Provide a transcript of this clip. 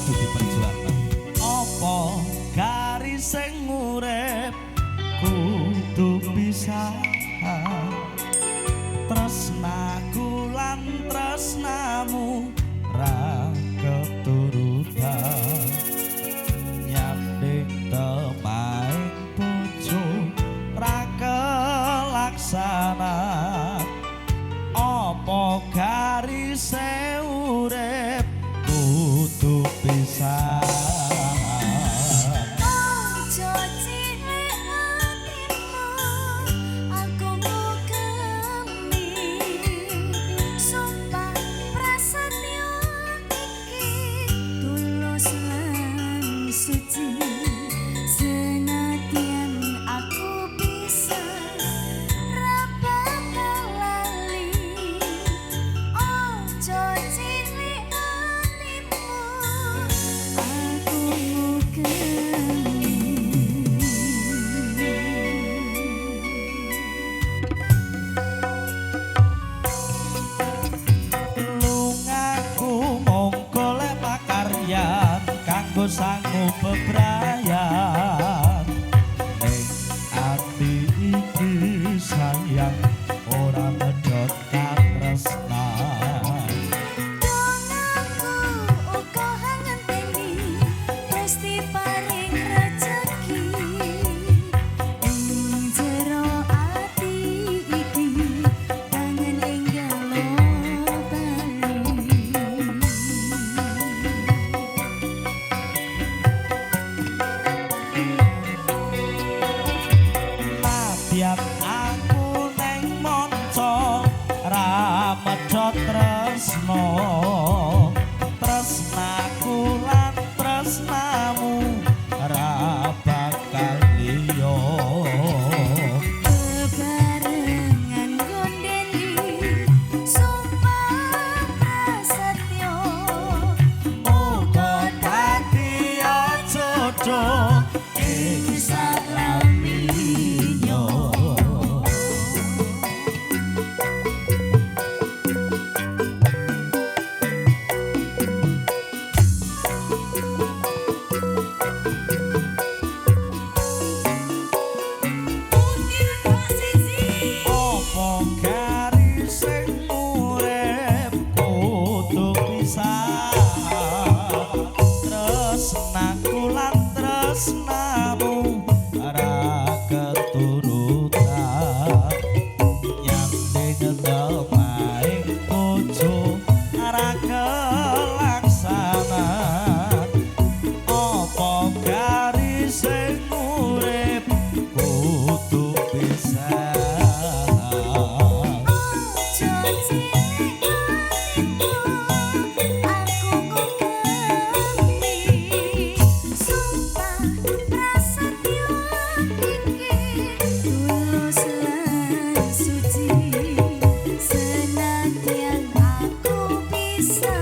kudu diperjuangno. Apa garis sing urip kudu pisah. Tresnaku lan tresnamu ra keturutan. Nyanding temaing bojo ra kelaksana. Apa garis urip kudu pisah. Sanggup bebrayan ning ati iki sayang ora medhot katresnan. Dongaku uga ngenteni mesti paring rejeki ing jero ati iki kangen enggalo aku neng monco ra medhot tresno. Tresnaku lan tresnamu ra bakal liya. bebarengan gondeli sumpah prasetyo Muga dadi jodoh ing salaminya. Tresnaku lan tresnamu ra keturutan. Nyanding temaing bojo ra kelaksana. Apa garis sing urip kudu pisah. Senadyan aku bisa